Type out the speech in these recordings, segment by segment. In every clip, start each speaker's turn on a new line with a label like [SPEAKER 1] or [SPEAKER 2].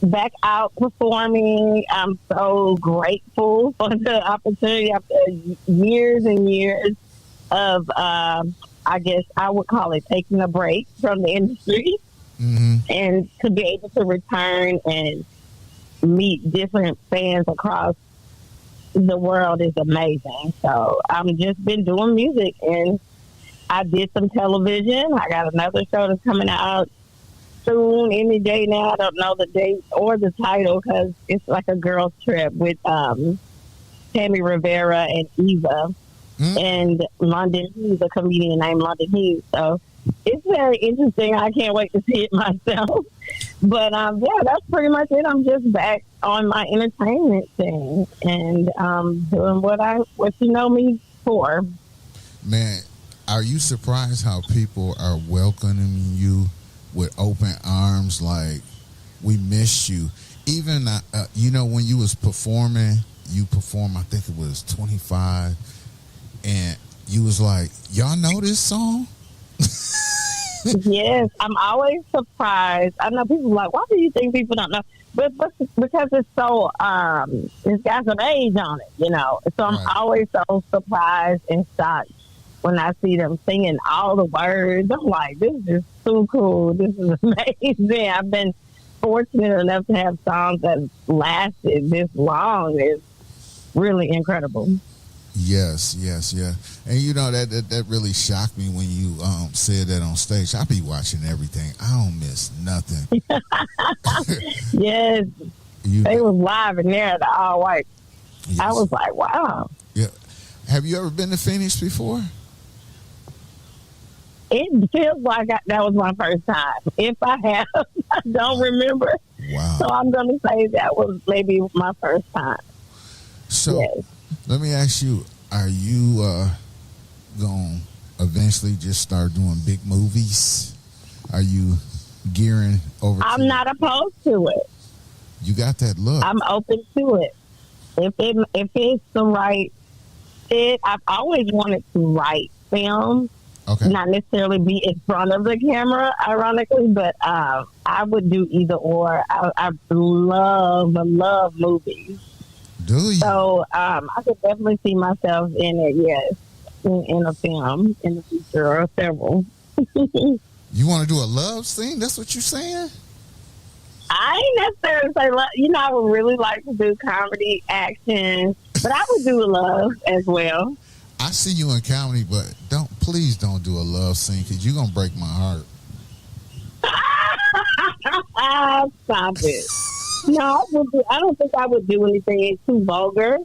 [SPEAKER 1] back out performing. I'm so grateful for the opportunity after years and years of, I guess I would call it taking a break from the industry,
[SPEAKER 2] Mm-hmm.
[SPEAKER 1] and to be able to return and meet different fans across the world is amazing. So I've just been doing music, and I did some television. I got another show that's coming out soon, any day now. I don't know the date or the title because it's like a girls trip with Tammy Rivera and Eva and London Hughes, a comedian named London Hughes. So it's very interesting. I can't wait to see it myself. But yeah, that's pretty much it. I'm just back on my entertainment thing and doing what you know me for.
[SPEAKER 2] Man, are you surprised how people are welcoming you with open arms? Like, we missed you. Even when you was performing, you performed, I think it was 25, and you was like, y'all know this song?
[SPEAKER 1] Yes, I'm always surprised. I know people are like, why do you think people don't know? But because it's so, it's got some age on it, So I'm always so surprised and shocked when I see them singing all the words. I'm like, this is so cool. This is amazing. I've been fortunate enough to have songs that lasted this long. It's really incredible.
[SPEAKER 2] Yes. And that really shocked me when you said that on stage. I be watching everything. I don't miss nothing.
[SPEAKER 1] Yes. They was live in there, the all white. Yes. I was like, wow.
[SPEAKER 2] Yeah. Have you ever been to Phoenix before?
[SPEAKER 1] It feels like that was my first time. If I have, I don't remember.
[SPEAKER 2] Wow.
[SPEAKER 1] So I'm going to say that was maybe my first time.
[SPEAKER 2] So
[SPEAKER 1] yes.
[SPEAKER 2] Let me ask you, are you going to eventually just start doing big movies? Are you gearing over
[SPEAKER 1] I'm not opposed to it.
[SPEAKER 2] You got that look.
[SPEAKER 1] I'm open to it. If it's the right fit, I've always wanted to write film.
[SPEAKER 2] Okay.
[SPEAKER 1] Not necessarily be in front of the camera, ironically, but I would do either or. I love movies.
[SPEAKER 2] Do you?
[SPEAKER 1] So I could definitely see myself in it, yes, in a film in the future or several.
[SPEAKER 2] You want to do a love scene? That's what you're saying?
[SPEAKER 1] I ain't necessarily say love. I would really like to do comedy, action, but I would do love as well.
[SPEAKER 2] I see you in comedy, but please don't do a love scene because you're going to break my heart.
[SPEAKER 1] Stop it. No, I don't think I would do anything too vulgar,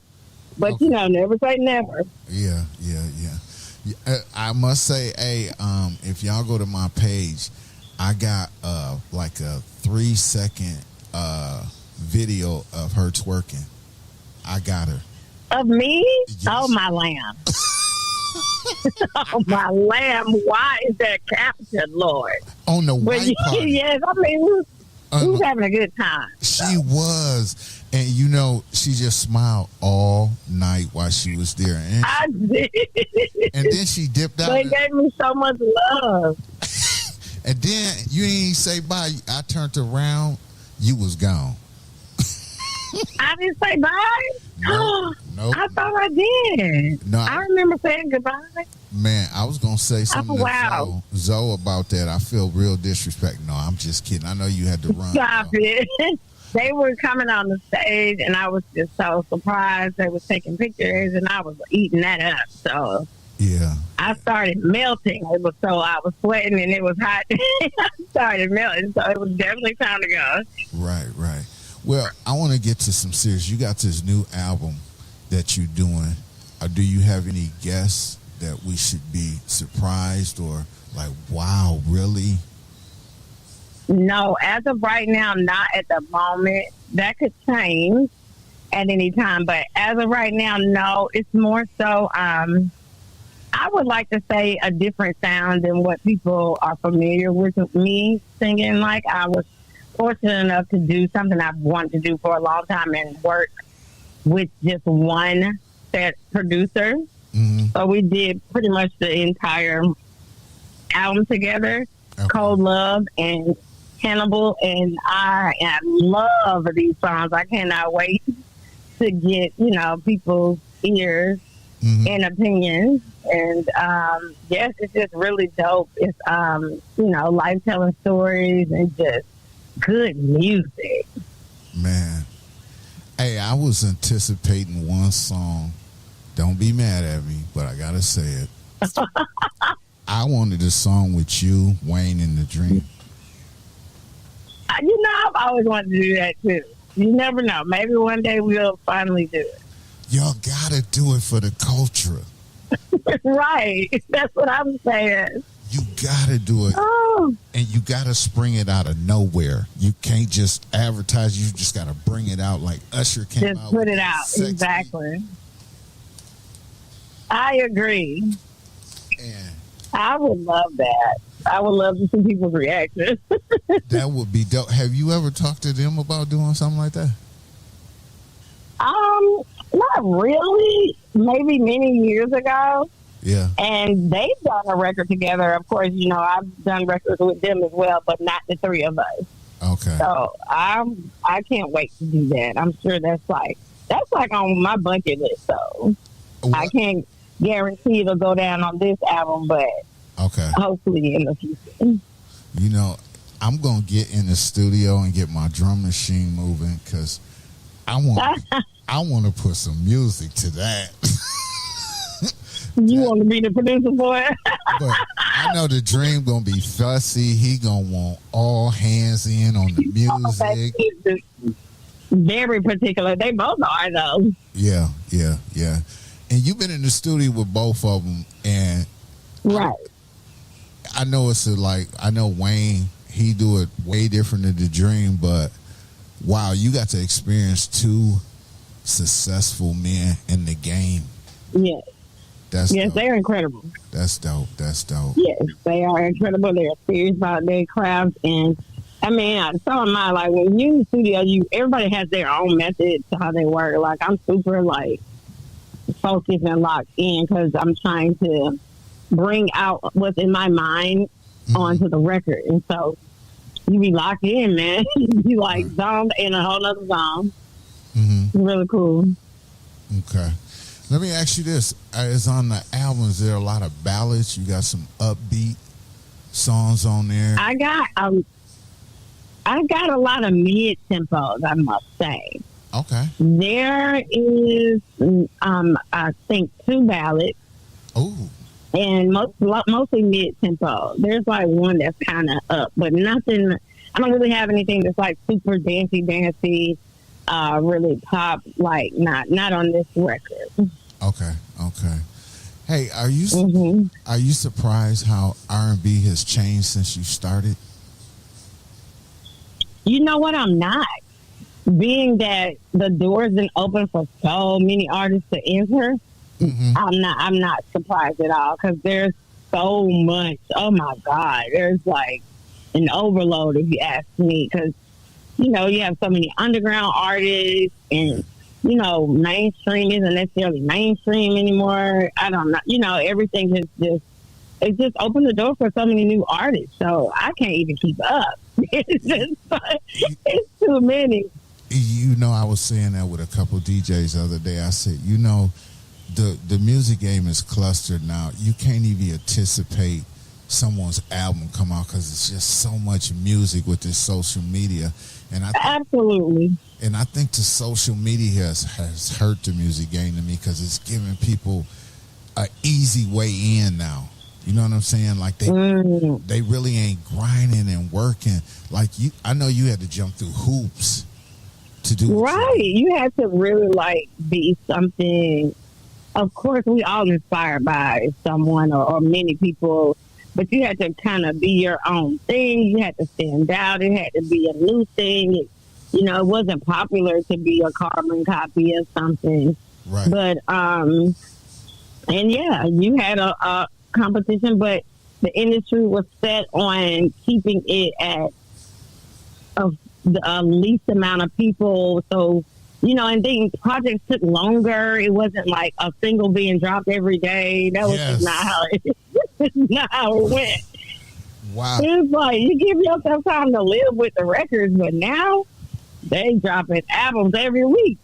[SPEAKER 1] but
[SPEAKER 2] okay.
[SPEAKER 1] Never say never.
[SPEAKER 2] Yeah. I must say, if y'all go to my page, I got like a 3-second video of her twerking. I got her.
[SPEAKER 1] Of me?
[SPEAKER 2] Yes.
[SPEAKER 1] Oh, my lamb. Oh, my lamb. Why is that captured, Lord?
[SPEAKER 2] On the white party.
[SPEAKER 1] Yes, I mean, who's having a good time?
[SPEAKER 2] She was. And, she just smiled all night while she was there. And
[SPEAKER 1] I did.
[SPEAKER 2] And then she dipped out.
[SPEAKER 1] They gave me so much love.
[SPEAKER 2] And then you didn't say bye. I turned around. You was gone.
[SPEAKER 1] I didn't say bye?
[SPEAKER 2] Nope.
[SPEAKER 1] I thought I did.
[SPEAKER 2] No,
[SPEAKER 1] I remember saying goodbye.
[SPEAKER 2] Man, I was going to say something
[SPEAKER 1] to
[SPEAKER 2] Zoe about that. I feel real disrespect. No, I'm just kidding. I know you had to run.
[SPEAKER 1] Stop it. They were coming on the stage, and I was just so surprised. They were taking pictures, and I was eating that up. So
[SPEAKER 2] yeah,
[SPEAKER 1] I started melting. I was sweating, and it was hot. I started melting, so it was definitely time to go.
[SPEAKER 2] Right. Well, I want to get to some serious. You got this new album that you're doing. Do you have any guests that we should be surprised or like, wow, really?
[SPEAKER 1] No, as of right now, not at the moment. That could change at any time, but as of right now, no. It's more so, I would like to say a different sound than what people are familiar with me singing. Like, I was fortunate enough to do something I've wanted to do for a long time and work with just one set producer.
[SPEAKER 2] Mm-hmm.
[SPEAKER 1] So we did pretty much the entire album together, Cold Love, and Hannibal, and I love these songs. I cannot wait to get, people's ears and opinions. And yes, it's just really dope. It's life telling stories and just good music.
[SPEAKER 2] Man. Hey, I was anticipating one song. Don't be mad at me, but I gotta say it. I wanted a song with you, Wayne, and the Dream.
[SPEAKER 1] I've always wanted to do that too. You never know. Maybe one day we'll finally do it.
[SPEAKER 2] Y'all gotta do it for the culture.
[SPEAKER 1] Right. That's what I'm saying.
[SPEAKER 2] You gotta do it.
[SPEAKER 1] Oh.
[SPEAKER 2] And you gotta spring it out of nowhere. You can't just advertise. You just gotta bring it out like Usher came
[SPEAKER 1] just
[SPEAKER 2] out.
[SPEAKER 1] Just put it out. Exactly. I agree.
[SPEAKER 2] And
[SPEAKER 1] I would love that. I would love to see people's reactions.
[SPEAKER 2] That would be dope. Have you ever talked to them about doing something like that?
[SPEAKER 1] Not really. Maybe many years ago.
[SPEAKER 2] Yeah.
[SPEAKER 1] And they've done a record together. Of course, I've done records with them as well, but not the three of us.
[SPEAKER 2] Okay.
[SPEAKER 1] So I can't wait to do that. I'm sure that's like on my bucket list. So I can't guarantee it'll go down on this album, but
[SPEAKER 2] okay,
[SPEAKER 1] hopefully in the future.
[SPEAKER 2] I'm gonna get in the studio and get my drum machine moving because I want to put some music to that.
[SPEAKER 1] You want to be the producer for it?
[SPEAKER 2] But I know the Dream gonna be fussy. He gonna want all hands in on the music.
[SPEAKER 1] Very particular. They both are though.
[SPEAKER 2] Yeah. And you've been in the studio with both of them, and
[SPEAKER 1] right.
[SPEAKER 2] I know I know Wayne. He do it way different than the Dream, but wow, you got to experience two successful men in the game.
[SPEAKER 1] Yes.
[SPEAKER 2] Yes,
[SPEAKER 1] dope. They're incredible.
[SPEAKER 2] That's dope.
[SPEAKER 1] Yes, they are incredible. They're serious about their craft, and so am I. Like when you in the studio, everybody has their own method to how they work. Like I'm super focused and locked in because I'm trying to bring out what's in my mind onto the record, and so you be locked in, man. You be zoned in a whole other zone. It's really cool.
[SPEAKER 2] Okay. Let me ask you this. Is on the album, is there a lot of ballads? You got some upbeat songs on there?
[SPEAKER 1] I got a lot of mid-tempos, I must say.
[SPEAKER 2] Okay.
[SPEAKER 1] There is, I think, 2 ballads.
[SPEAKER 2] Oh.
[SPEAKER 1] And mostly mid-tempo. There's one that's kind of up, but nothing. I don't really have anything that's super dancey, really pop. Not on this record.
[SPEAKER 2] Okay. Hey, are you surprised how R&B has changed since you started?
[SPEAKER 1] You know what? I'm not. Being that the doors been open for so many artists to enter, I'm not surprised at all because there's so much. Oh my God, there's an overload if you ask me. Because you have so many underground artists, and mainstream isn't necessarily mainstream anymore. I don't know. Everything has just opened the door for so many new artists. So I can't even keep up. It's too many.
[SPEAKER 2] I was saying that with a couple DJs the other day. I said, the music game is clustered now. You can't even anticipate someone's album come out because it's just so much music with this social media. And
[SPEAKER 1] absolutely.
[SPEAKER 2] And I think the social media has hurt the music game to me because it's giving people an easy way in now. You know what I'm saying? They really ain't grinding and working. I know you had to jump through hoops to do
[SPEAKER 1] right. You had to really be something. Of course, we all inspired by someone or many people, but you had to kind of be your own thing. You had to stand out. It had to be a new thing. It wasn't popular to be a carbon copy of something.
[SPEAKER 2] Right.
[SPEAKER 1] But and yeah, you had a competition, but the industry was set on keeping it at the least amount of people. So, and then projects took longer. It wasn't a single being dropped every day. That was just not how it went.
[SPEAKER 2] Wow.
[SPEAKER 1] It's like you give yourself time to live with the records, but now they dropping albums every week.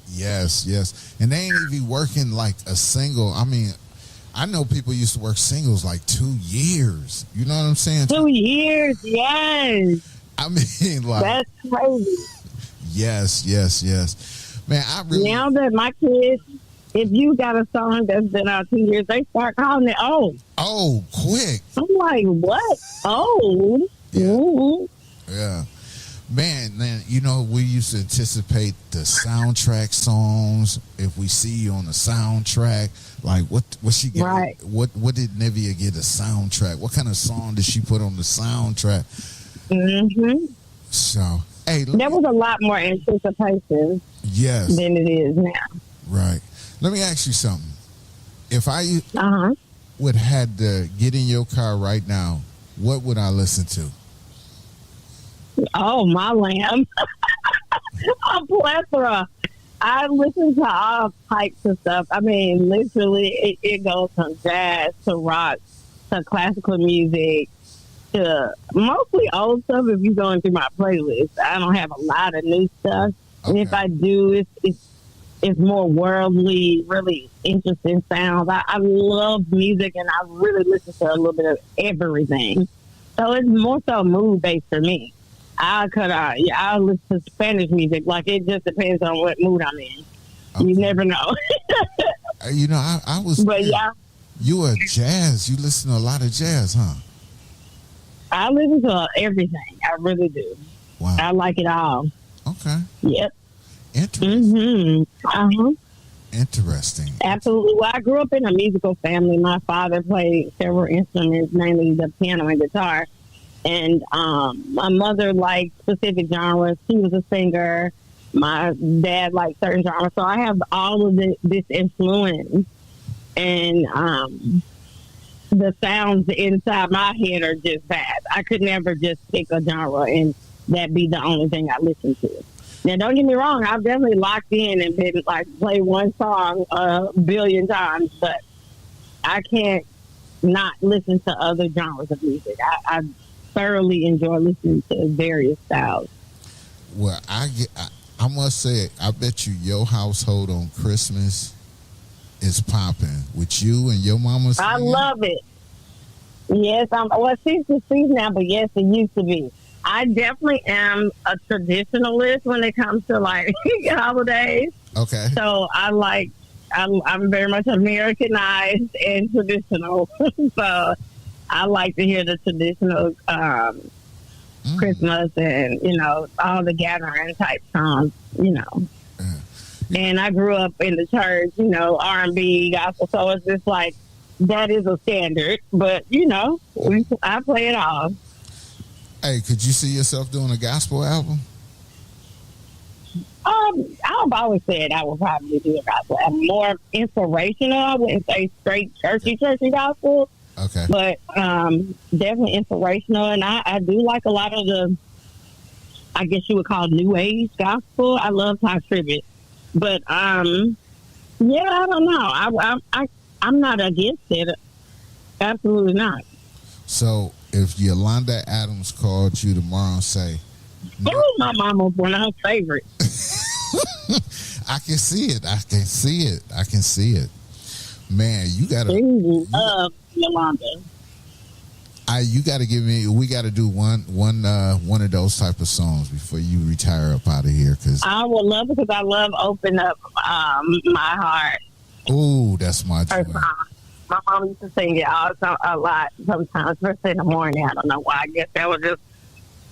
[SPEAKER 2] Yes, yes. And they ain't even working like a single. I mean, I know people used to work singles like 2 years. You know what I'm saying?
[SPEAKER 1] 2 years, yes.
[SPEAKER 2] I mean, like,
[SPEAKER 1] That's crazy.
[SPEAKER 2] yes, yes, yes. Man, I really.
[SPEAKER 1] Now that my kids, if you got a song that's been out 2 years, they start calling it old.
[SPEAKER 2] Oh, quick.
[SPEAKER 1] I'm like, what? Old?
[SPEAKER 2] Yeah.
[SPEAKER 1] Mhm.
[SPEAKER 2] Yeah. Man, you know, we used to anticipate the soundtrack songs. If we see you on the soundtrack, like what she get?
[SPEAKER 1] Right.
[SPEAKER 2] What did Nivea get a soundtrack? What kind of song did she put on the soundtrack?
[SPEAKER 1] Mm-hmm.
[SPEAKER 2] So, hey,
[SPEAKER 1] There was a lot more anticipation
[SPEAKER 2] yes,
[SPEAKER 1] than it is now.
[SPEAKER 2] right. Let me ask you something. If I
[SPEAKER 1] Uh-huh.
[SPEAKER 2] would had to get in your car right now, what would I listen to?
[SPEAKER 1] Oh, my lamb. A plethora. I listen to all types of stuff. I mean, literally, it goes from jazz to rock to classical music to mostly old stuff if you go into my playlist. I don't have a lot of new stuff. And if
[SPEAKER 2] Okay.
[SPEAKER 1] I do, it's more worldly, really interesting sounds. I love music, and I really listen to a little bit of everything. So it's more so mood based for me. I'll listen to Spanish music. Like, it just depends on what mood I'm in.
[SPEAKER 2] Okay.
[SPEAKER 1] You never know.
[SPEAKER 2] You know, I was.
[SPEAKER 1] But yeah,
[SPEAKER 2] You are jazz. You listen to a lot of jazz, huh?
[SPEAKER 1] I listen to everything. I really do.
[SPEAKER 2] Wow.
[SPEAKER 1] I like it all.
[SPEAKER 2] Okay.
[SPEAKER 1] Yep.
[SPEAKER 2] Interesting.
[SPEAKER 1] Uh-huh.
[SPEAKER 2] Interesting.
[SPEAKER 1] Absolutely. Well, I grew up in a musical family. My father played several instruments, mainly the piano and guitar. And my mother liked specific genres. She was a singer. My dad liked certain genres. So I have all of this influence. And the sounds inside my head are just vast. I could never just pick a genre and that be the only thing I listen to. Now, don't get me wrong. I've definitely locked in and been like play one song a billion times, but I can't not listen to other genres of music. I thoroughly enjoy listening to various styles.
[SPEAKER 2] Well, I must say, I bet you your household on Christmas is popping with you and your mama's.
[SPEAKER 1] I love it. Yes, she's deceased now, but yes, it used to be. I definitely am a traditionalist when it comes to like holidays.
[SPEAKER 2] Okay.
[SPEAKER 1] So I'm very much Americanized and traditional. So I like to hear the traditional Christmas and, all the gathering type songs, And I grew up in the church, R&B, gospel. So it's just like, that is a standard. But, I play it all.
[SPEAKER 2] Hey, could you see yourself doing a gospel album?
[SPEAKER 1] I've always said I would probably do a gospel album. More inspirational. I wouldn't say straight churchy gospel.
[SPEAKER 2] Okay.
[SPEAKER 1] But definitely inspirational. And I do like a lot of the, I guess you would call new age gospel. I love Ty Tribbett. But, I don't know. I'm not against it. Absolutely not.
[SPEAKER 2] So if Yolanda Adams called you tomorrow and say,
[SPEAKER 1] Oh, my mama was one of her favorites.
[SPEAKER 2] I can see it. I can see it. I can see it. Man, you gotta
[SPEAKER 1] love Yolanda.
[SPEAKER 2] You gotta give me. We gotta do one of those type of songs before you retire up out of here. Cause
[SPEAKER 1] I would love it, because I love Open Up My Heart.
[SPEAKER 2] Ooh, that's my joy.
[SPEAKER 1] My mom used to sing it a lot sometimes, especially in the morning. I don't know why. I guess that was just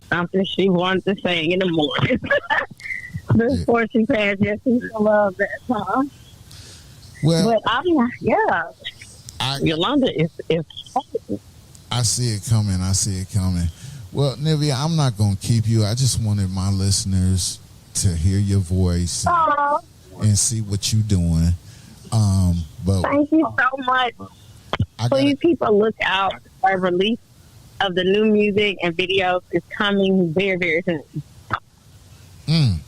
[SPEAKER 1] something she wanted to sing in the morning. Before she passed, yes, she used to love that song.
[SPEAKER 2] Well,
[SPEAKER 1] but Yolanda is.
[SPEAKER 2] I see it coming. I see it coming. Well, Nivea, I'm not going to keep you. I just wanted my listeners to hear your voice and see what you're doing. But
[SPEAKER 1] thank you so much. Please, people, look out for release of the new music and videos. Is coming very, very soon.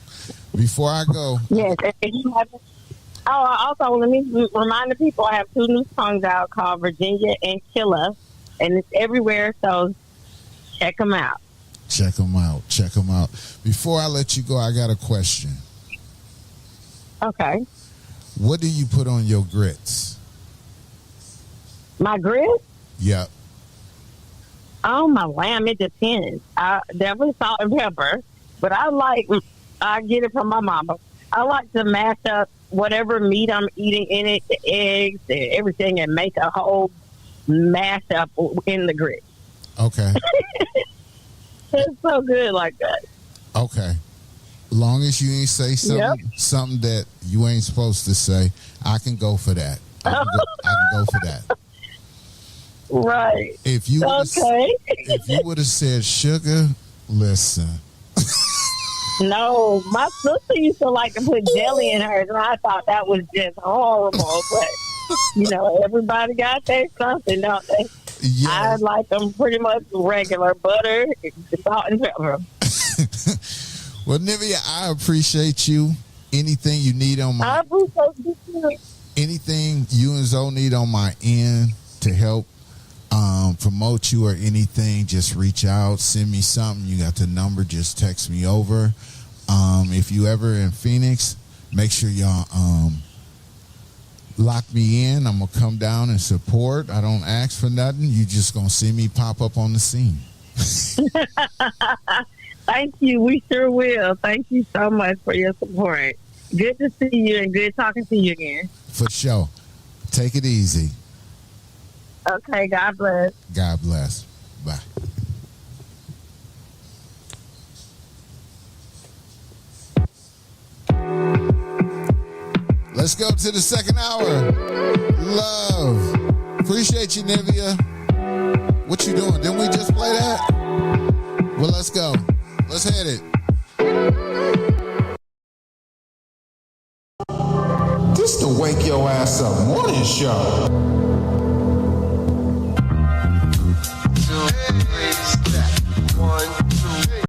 [SPEAKER 2] Before I go,
[SPEAKER 1] yes. Also, let me remind the people, I have 2 new songs out called Virginia and Killa, and it's everywhere. So Check them out.
[SPEAKER 2] Check them out. Check them out. Before I let you go, I got a question.
[SPEAKER 1] Okay.
[SPEAKER 2] What do you put on your grits?
[SPEAKER 1] My grits?
[SPEAKER 2] Yep.
[SPEAKER 1] Oh, my lamb, it depends. I definitely salt and pepper, but I get it from my mama. I like to mash up whatever meat I'm eating in it, the eggs, and everything, and make a whole mash up in the grits.
[SPEAKER 2] Okay.
[SPEAKER 1] It's so good like that.
[SPEAKER 2] Okay. Long as you ain't say something that you ain't supposed to say, I can go for that. I can go for that.
[SPEAKER 1] Right.
[SPEAKER 2] If you would have said sugar, listen.
[SPEAKER 1] No, my sister used to like to put jelly in hers, and I thought that was just horrible. But everybody got their something, don't they?
[SPEAKER 2] Yeah.
[SPEAKER 1] I like them pretty much regular butter, salt and pepper.
[SPEAKER 2] Well, Nivea, I appreciate you. Anything you need on my,
[SPEAKER 1] I appreciate you too.
[SPEAKER 2] Anything you and Zoe need on my end to help promote you or anything, just reach out, send me something. You got the number, just text me over. If you ever in Phoenix, make sure y'all lock me in. I'm gonna come down and support. I don't ask for nothing. You just gonna see me pop up on the scene.
[SPEAKER 1] Thank you. We sure will. Thank you so much for your support. Good to see you and good talking to you again.
[SPEAKER 2] For sure. Take it easy.
[SPEAKER 1] Okay, God bless.
[SPEAKER 2] God bless. Bye. Let's go to the second hour. Love. Appreciate you, Nivea. What you doing? Didn't we just play that? Well, let's go. Let's hit it.
[SPEAKER 3] This the Wake Your Ass Up morning show.